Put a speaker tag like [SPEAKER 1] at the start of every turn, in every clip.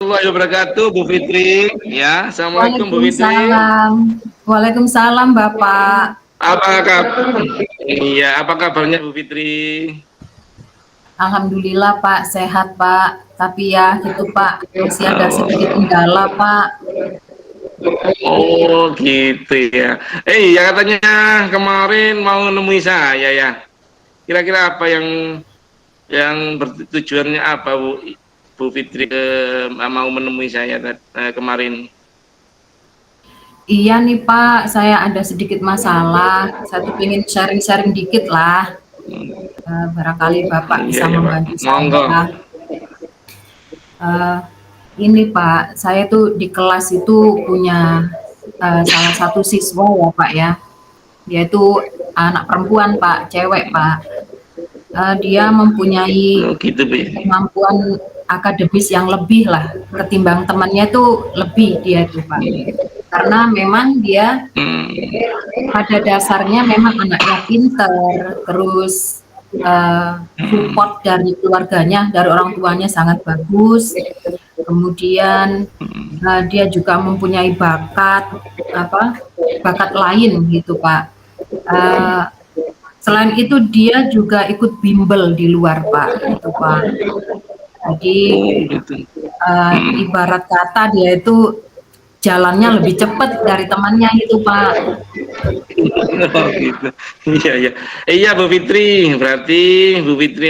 [SPEAKER 1] warahmatullahi wabarakatuh, Bu Fitri. Ya, assalamualaikum Bu Fitri.
[SPEAKER 2] Waalaikumsalam. Waalaikumsalam, Bapak.
[SPEAKER 1] Apa kabar? Iya, apa kabarnya Bu Fitri?
[SPEAKER 2] Alhamdulillah, Pak, sehat, Pak. Tapi ya, itu, Pak, masih ada sedikit kendala, Pak.
[SPEAKER 1] Oh, gitu ya. Ya katanya kemarin mau nemui saya ya. Kira-kira apa yang bertujuannya apa Bu Fitri mau menemui saya kemarin?
[SPEAKER 2] Iya nih, Pak, saya ada sedikit masalah. Saya tuh pengen sharing-sharing dikit lah. Barangkali Bapak
[SPEAKER 1] Iya
[SPEAKER 2] bisa
[SPEAKER 1] ya Pak.
[SPEAKER 2] membantu
[SPEAKER 1] Monggo.
[SPEAKER 2] saya. Eh, ini, Pak, saya tuh di kelas itu punya salah satu siswa ya, Pak ya. Dia itu anak perempuan, Pak, cewek, Pak. Dia mempunyai
[SPEAKER 1] Oh, gitu Bu.
[SPEAKER 2] kemampuan akademis yang lebih lah ketimbang temannya itu lebih dia itu Pak. Karena memang dia
[SPEAKER 1] Hmm.
[SPEAKER 2] pada dasarnya memang anaknya pinter, terus support dari keluarganya, dari orang tuanya sangat bagus. Kemudian dia juga mempunyai bakat lain gitu Pak. Selain itu dia juga ikut bimbel di luar Pak, gitu Pak. Jadi
[SPEAKER 1] Oh, gitu.
[SPEAKER 2] ibarat kata dia itu jalannya lebih cepat dari temannya itu Pak.
[SPEAKER 1] Oh, gitu. Iya, iya. Iya, Bu Fitri. Berarti Bu Fitri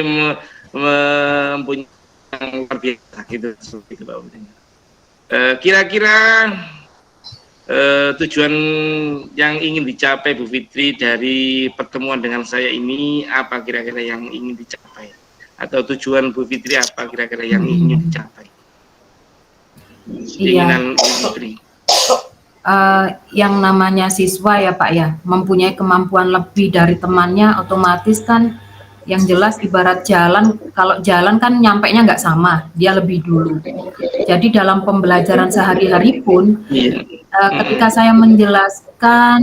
[SPEAKER 1] mempunyai yang luar biasa gitu seperti itu, Pak Fitri. Kira-kira tujuan yang ingin dicapai Bu Fitri dari pertemuan dengan saya ini apa kira-kira yang ingin dicapai? Atau tujuan Bu Fitri apa kira-kira yang ingin dicapai?
[SPEAKER 2] Iya.
[SPEAKER 1] Keinginan Bu Fitri.
[SPEAKER 2] Yang namanya siswa ya Pak ya, mempunyai kemampuan lebih dari temannya, otomatis kan yang jelas ibarat jalan, kalau jalan kan nyampainya nggak sama, dia lebih dulu. Jadi dalam pembelajaran sehari-hari pun, ketika saya menjelaskan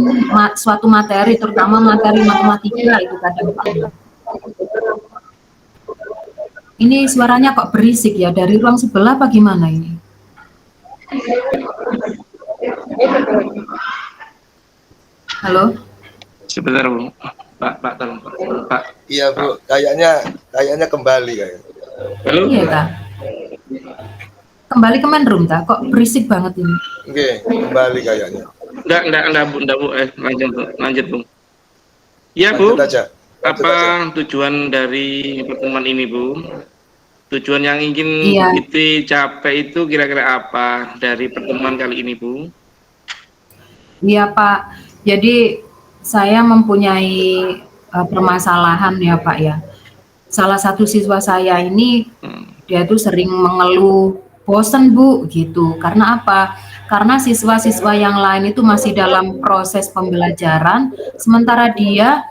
[SPEAKER 2] suatu materi, terutama materi matematika itu kadang Pak. Ini suaranya kok berisik ya, dari ruang sebelah apa gimana ini? Halo?
[SPEAKER 1] Sebentar Bu, Pak tolong Pak.
[SPEAKER 3] Iya Bu, kayaknya kembali kayak.
[SPEAKER 1] Halo?
[SPEAKER 2] Iya Kak. Kembali ke main room tak? Kok berisik banget ini?
[SPEAKER 3] Oke, kembali kayaknya.
[SPEAKER 1] Enggak Bu. Lanjut Bu. Ya Bu.
[SPEAKER 3] Lanjut aja.
[SPEAKER 1] Apa tujuan dari pertemuan ini Bu? Tujuan yang ingin kita capai itu kira-kira apa dari pertemuan kali ini Bu?
[SPEAKER 2] Iya Pak. Jadi saya mempunyai permasalahan ya Pak ya. Salah satu siswa saya ini dia tuh sering mengeluh bosan Bu gitu. Karena apa? Karena siswa-siswa yang lain itu masih dalam proses pembelajaran, sementara dia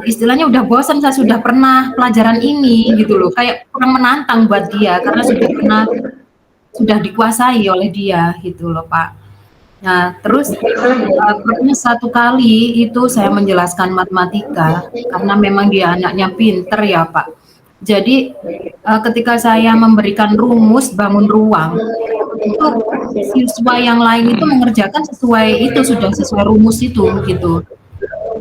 [SPEAKER 2] istilahnya udah bosan, saya sudah pernah pelajaran ini gitu loh, kayak kurang menantang buat dia karena sudah dikuasai oleh dia gitu loh Pak. Nah terus pernah satu kali itu saya menjelaskan matematika karena memang dia anaknya pinter ya Pak. Jadi ketika saya memberikan rumus bangun ruang, itu siswa yang lain itu mengerjakan sudah sesuai rumus itu gitu.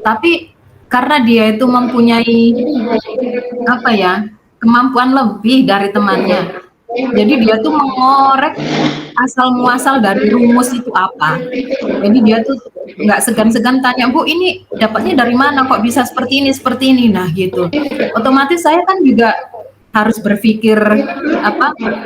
[SPEAKER 2] Tapi karena dia itu mempunyai kemampuan lebih dari temannya. Jadi dia tuh mengorek asal muasal dari rumus itu apa. Jadi dia tuh nggak segan-segan tanya, Bu ini dapatnya dari mana kok bisa seperti ini. Nah gitu. Otomatis saya kan juga harus berpikir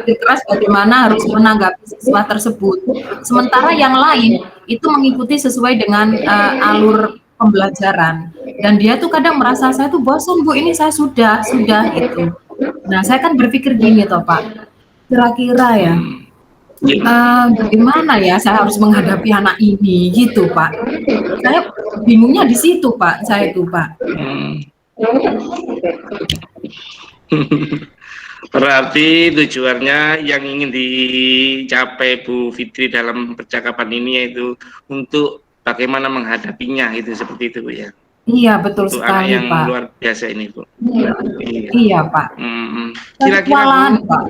[SPEAKER 2] keras bagaimana harus menanggapi siswa tersebut. Sementara yang lain itu mengikuti sesuai dengan alur pembelajaran. Dan dia tuh kadang merasa saya tuh bosan Bu, ini saya sudah gitu. Nah saya kan berpikir gini toh Pak, kira-kira ya bagaimana ya saya harus menghadapi anak ini gitu Pak. Saya bingungnya di situ Pak, saya tuh Pak.
[SPEAKER 1] Berarti tujuannya yang ingin dicapai Bu Fitri dalam percakapan ini yaitu untuk bagaimana menghadapinya itu seperti itu Bu ya.
[SPEAKER 2] Iya betul
[SPEAKER 1] untuk
[SPEAKER 2] sekali
[SPEAKER 1] anak yang
[SPEAKER 2] Pak.
[SPEAKER 1] luar biasa ini Bu.
[SPEAKER 2] Iya Pak.
[SPEAKER 1] Kira-kira Bu,
[SPEAKER 2] Pak.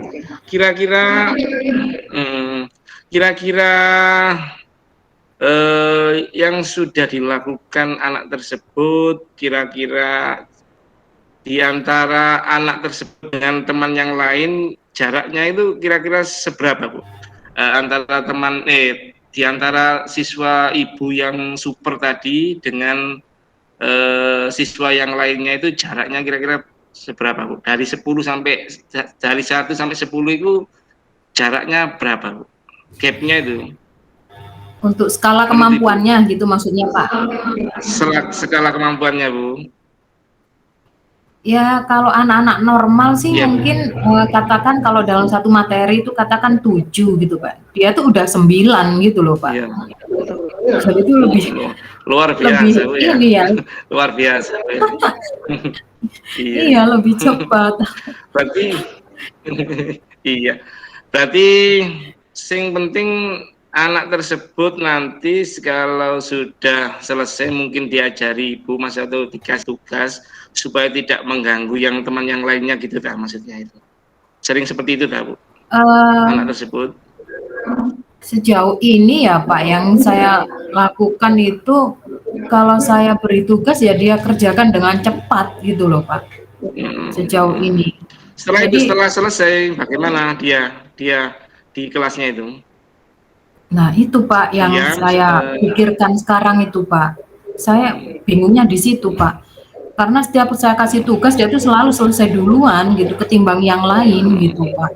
[SPEAKER 1] kira-kira kira-kira yang sudah dilakukan anak tersebut, kira-kira di antara anak tersebut dengan teman yang lain, jaraknya itu kira-kira seberapa, Bu? Antara teman di antara siswa ibu yang super tadi dengan siswa yang lainnya itu jaraknya kira-kira seberapa, Bu? Dari 1 sampai 10 itu jaraknya berapa, Bu? Gapnya itu.
[SPEAKER 2] Untuk skala kemampuannya gitu maksudnya, Pak?
[SPEAKER 1] Skala kemampuannya, Bu.
[SPEAKER 2] Ya, kalau anak-anak normal sih
[SPEAKER 1] Iya, Bu.
[SPEAKER 2] mungkin katakan kalau dalam satu materi itu katakan 7 gitu, Pak. Dia tuh udah 9 gitu loh, Pak.
[SPEAKER 1] Iya.
[SPEAKER 2] Jadi itu lebih
[SPEAKER 1] luar biasa, Bu, ya.
[SPEAKER 2] ini ya.
[SPEAKER 1] Luar biasa.
[SPEAKER 2] Iya, lebih cepat.
[SPEAKER 1] Berarti iya. Berarti sing penting anak tersebut nanti kalau sudah selesai mungkin diajari ibu mas atau dikasih tugas supaya tidak mengganggu yang teman yang lainnya gitu dah, maksudnya itu. Sering seperti itu dah, Bu. Anak tersebut.
[SPEAKER 2] Sejauh ini ya Pak, yang saya lakukan itu kalau saya beri tugas ya dia kerjakan dengan cepat gitu loh Pak. Sejauh ini.
[SPEAKER 1] Setelah selesai bagaimana dia di kelasnya itu?
[SPEAKER 2] Nah itu Pak yang saya pikirkan sekarang itu Pak. Saya bingungnya di situ Pak. Karena setiap saya kasih tugas dia tuh selalu selesai duluan gitu ketimbang yang lain gitu Pak.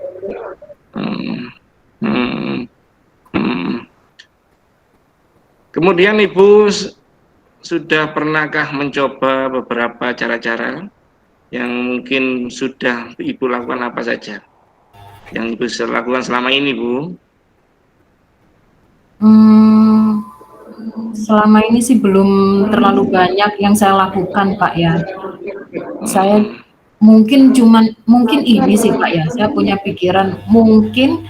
[SPEAKER 1] Kemudian Ibu sudah pernahkah mencoba beberapa cara-cara yang mungkin sudah Ibu lakukan apa saja? Yang Ibu lakukan selama ini, Bu?
[SPEAKER 2] Selama ini sih belum terlalu banyak yang saya lakukan Pak ya. Saya mungkin ini sih Pak ya. Saya punya pikiran mungkin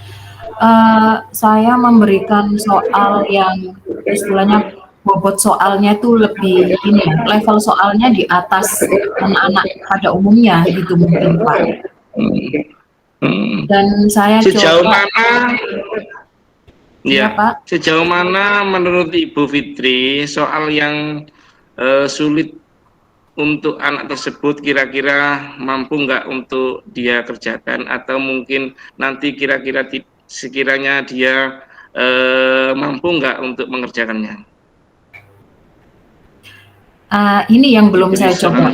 [SPEAKER 2] saya memberikan soal yang istilahnya bobot soalnya itu lebih ini ya, level soalnya di atas anak-anak pada umumnya gitu mungkin Pak. Dan saya
[SPEAKER 1] sejauh
[SPEAKER 2] coba
[SPEAKER 1] mana
[SPEAKER 2] ya, Pak.
[SPEAKER 1] Sejauh mana menurut Ibu Fitri soal yang sulit untuk anak tersebut kira-kira mampu nggak untuk dia kerjakan atau mungkin nanti kira-kira sekiranya dia mampu nggak untuk mengerjakannya?
[SPEAKER 2] Ini yang belum saya coba.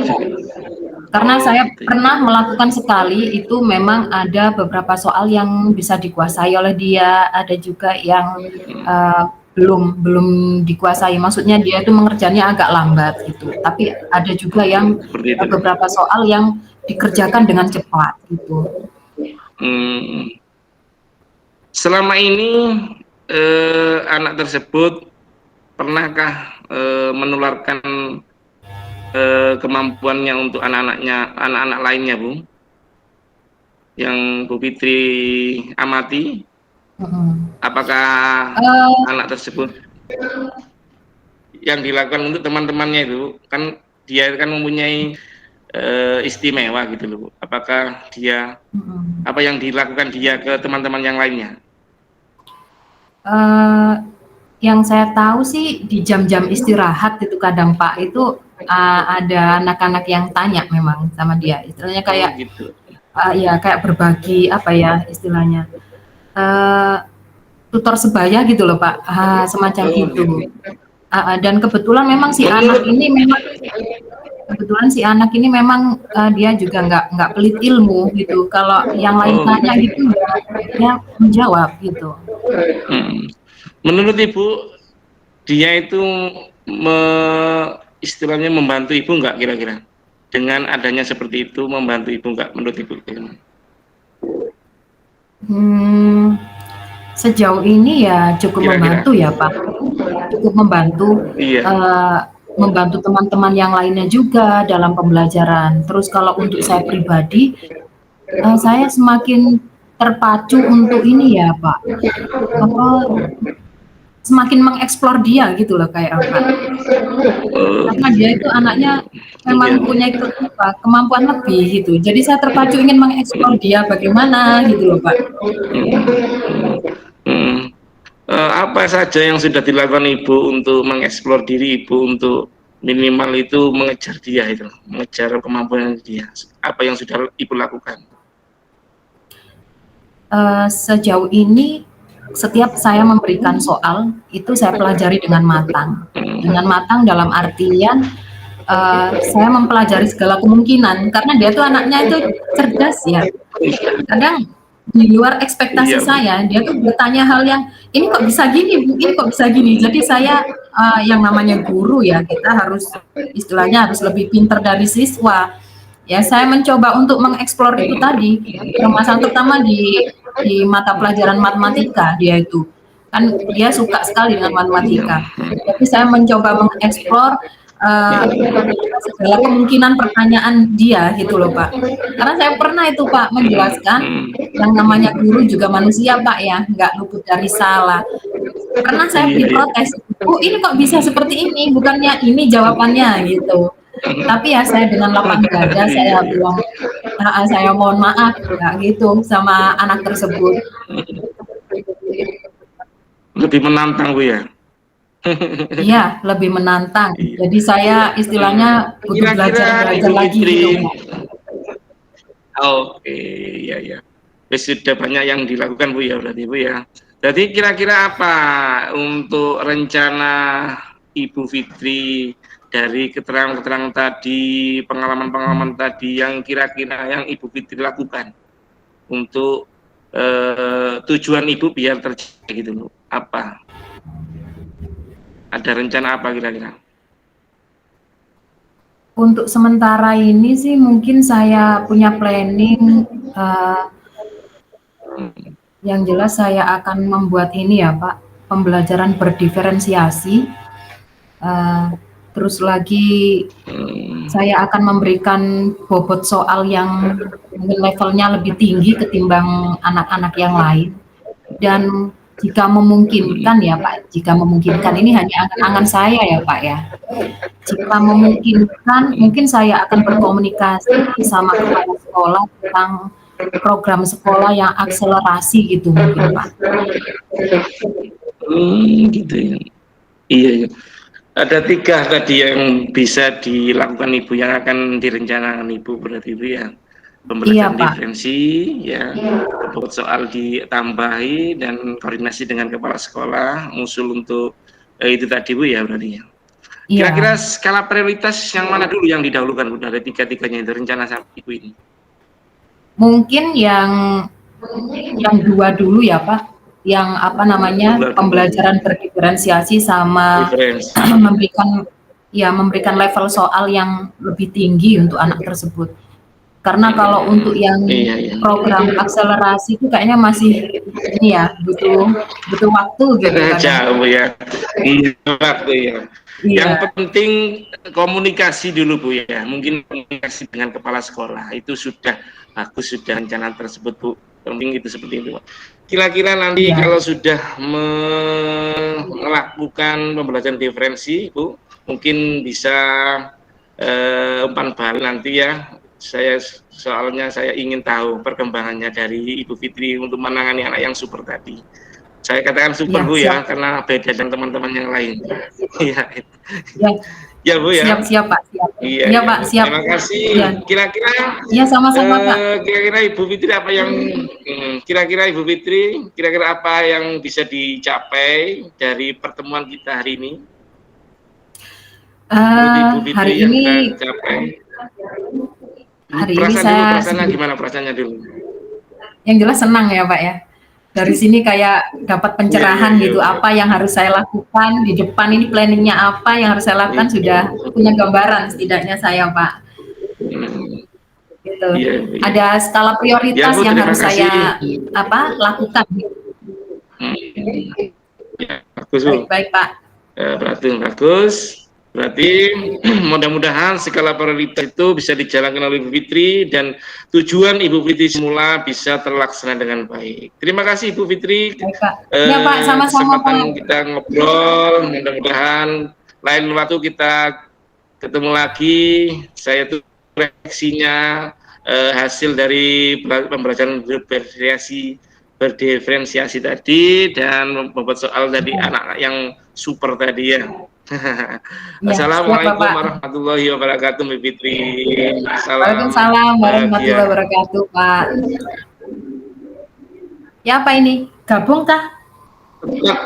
[SPEAKER 2] Karena saya pernah melakukan sekali, itu memang ada beberapa soal yang bisa dikuasai oleh dia, ada juga yang belum dikuasai. Maksudnya dia itu mengerjakannya agak lambat gitu. Tapi ada juga yang beberapa soal yang dikerjakan dengan cepat gitu.
[SPEAKER 1] Selama ini anak tersebut pernahkah menularkan kemampuannya untuk anak-anak lainnya, Bu? Yang Bu Fitri amati, apakah anak tersebut yang dilakukan untuk teman-temannya itu kan dia kan mempunyai istimewa gitu loh, Bu. Apakah dia apa yang dilakukan dia ke teman-teman yang lainnya?
[SPEAKER 2] Yang saya tahu sih di jam-jam istirahat itu kadang Pak itu ada anak-anak yang tanya memang sama dia, istilahnya kayak
[SPEAKER 1] gitu.
[SPEAKER 2] Ya kayak berbagi apa ya istilahnya tutor sebaya gitu loh Pak, semacam itu. Dan kebetulan memang si anak ini memang dia juga nggak pelit ilmu gitu. Kalau yang lain tanya gitu dia menjawab gitu.
[SPEAKER 1] Menurut Ibu dia itu istilahnya membantu Ibu nggak kira-kira? Dengan adanya seperti itu membantu Ibu nggak menurut Ibu?
[SPEAKER 2] Sejauh ini ya cukup membantu ya Pak, cukup membantu. Membantu teman-teman yang lainnya juga dalam pembelajaran. Terus kalau untuk saya pribadi, saya semakin terpacu untuk ini ya Pak, semakin mengeksplor dia gitu loh kayak apa. Karena dia itu anaknya memang punya kemampuan lebih gitu. Jadi saya terpacu ingin mengeksplor dia bagaimana gitu loh Pak.
[SPEAKER 1] Apa saja yang sudah dilakukan Ibu untuk mengeksplor diri Ibu untuk minimal itu mengejar dia itu, mengejar kemampuan dia. Apa yang sudah Ibu lakukan?
[SPEAKER 2] Sejauh ini setiap saya memberikan soal itu saya pelajari dengan matang. Dengan matang dalam artian saya mempelajari segala kemungkinan karena dia tuh anaknya itu cerdas ya. Kadang di luar ekspektasi saya, dia tuh bertanya hal yang ini kok bisa gini, ini kok bisa gini. Jadi saya yang namanya guru ya, kita harus istilahnya harus lebih pintar dari siswa. Ya, saya mencoba untuk mengeksplor itu tadi. Permasalahan pertama di mata pelajaran matematika dia itu. Kan dia suka sekali dengan matematika. Tapi saya mencoba mengeksplor segala kemungkinan pertanyaan dia gitu loh Pak. Karena saya pernah itu Pak menjelaskan yang namanya guru juga manusia Pak ya, nggak luput dari salah. Pernah saya diprotes, Bu ini kok bisa seperti ini, bukannya ini jawabannya gitu. Tapi ya saya dengan lapang dada saya bilang, saya mohon maaf ya gitu sama anak tersebut.
[SPEAKER 1] Lebih menantang Bu ya?
[SPEAKER 2] Iya, lebih menantang. Jadi saya istilahnya butuh belajar lagi gitu.
[SPEAKER 1] Oke, ya. Sudah banyak yang dilakukan Bu ya berarti Bu ya. Jadi kira-kira apa untuk rencana Ibu Fitri dari keterangan-keterangan tadi, pengalaman-pengalaman tadi yang kira-kira yang Ibu Fitri lakukan untuk tujuan Ibu biar tercapai gitu Bu? Apa? Ada rencana apa kira-kira?
[SPEAKER 2] Untuk sementara ini sih mungkin saya punya planning yang jelas saya akan membuat ini ya Pak, pembelajaran berdiferensiasi. Terus lagi saya akan memberikan bobot soal yang levelnya lebih tinggi ketimbang anak-anak yang lain. Dan jika memungkinkan ya Pak, jika memungkinkan ini hanya angan-angan saya ya Pak ya. Jika memungkinkan, mungkin saya akan berkomunikasi sama kepala sekolah tentang program sekolah yang akselerasi gitu mungkin Pak.
[SPEAKER 1] Gitu ya. Iya. Ada 3 tadi yang bisa dilakukan Ibu yang akan direncanakan Ibu berarti Ibu ya. Pembelajaran diferensi ya, bobot soal ditambahi dan koordinasi dengan kepala sekolah, usul untuk itu tadi Bu ya berarti ya. Kira-kira skala prioritas yang mana dulu yang didahulukan Bu dari 3-3-nya itu rencana Ibu ini? Mungkin yang
[SPEAKER 2] 2 dulu ya Pak, yang apa namanya pembelajaran berdiferensiasi sama memberikan level soal yang lebih tinggi untuk anak tersebut. Karena kalau untuk yang program akselerasi itu kayaknya masih ini ya butuh waktu gitu kan.
[SPEAKER 1] Jauh ya. Iya waktu ya. Yang penting komunikasi dulu Bu ya. Mungkin komunikasi dengan kepala sekolah itu sudah bagus, sudah rencana tersebut Bu. Penting itu seperti itu. Kira-kira nanti kalau sudah melakukan pembelajaran diferensi Bu, mungkin bisa umpan balik nanti ya. Soalnya saya ingin tahu perkembangannya dari Ibu Fitri untuk menangani anak yang super tadi. Saya katakan super Bu ya, karena beda dengan teman-teman yang lain. Ya Bu ya.
[SPEAKER 2] Siap Pak.
[SPEAKER 1] Iya
[SPEAKER 2] Pak, siap.
[SPEAKER 1] Terima kasih. Kira-kira.
[SPEAKER 2] Iya sama-sama Pak.
[SPEAKER 1] Kira-kira Ibu Fitri apa yang kira-kira apa yang bisa dicapai dari pertemuan kita hari ini?
[SPEAKER 2] Hari ini. Hari ini
[SPEAKER 1] perasaannya gimana perasaannya dulu?
[SPEAKER 2] Yang jelas senang ya Pak ya. Dari sini kayak dapat pencerahan gitu, apa yang harus saya lakukan di depan ini, planningnya apa yang harus saya lakukan, sudah punya gambaran setidaknya saya Pak. Gitu. Ada skala prioritas yang harus saya lakukan.
[SPEAKER 1] Bagus Bu.
[SPEAKER 2] Baik Pak.
[SPEAKER 1] Berarti bagus. Berarti mudah-mudahan skala prioritas itu bisa dijalankan oleh Ibu Fitri dan tujuan Ibu Fitri semula bisa terlaksana dengan baik. Terima kasih Ibu Fitri.
[SPEAKER 2] Baik, Pak. Ya, Pak, sama-sama,
[SPEAKER 1] Kesempatan
[SPEAKER 2] Pak.
[SPEAKER 1] kita ngobrol, mudah-mudahan lain waktu kita ketemu lagi. Saya tuh refleksinya hasil dari pembelajaran berdiferensiasi tadi dan membuat soal tadi anak-anak yang super tadi ya.
[SPEAKER 2] Ya,
[SPEAKER 1] Assalamualaikum
[SPEAKER 2] siap, Pak.
[SPEAKER 1] warahmatullahi wabarakatuh, Mbak Fitri. Salam
[SPEAKER 2] Waalaikumsalam warahmatullahi
[SPEAKER 1] bahagia.
[SPEAKER 2] wabarakatuh, Pak. Ya, apa ini? Gabung kah?
[SPEAKER 1] Tetap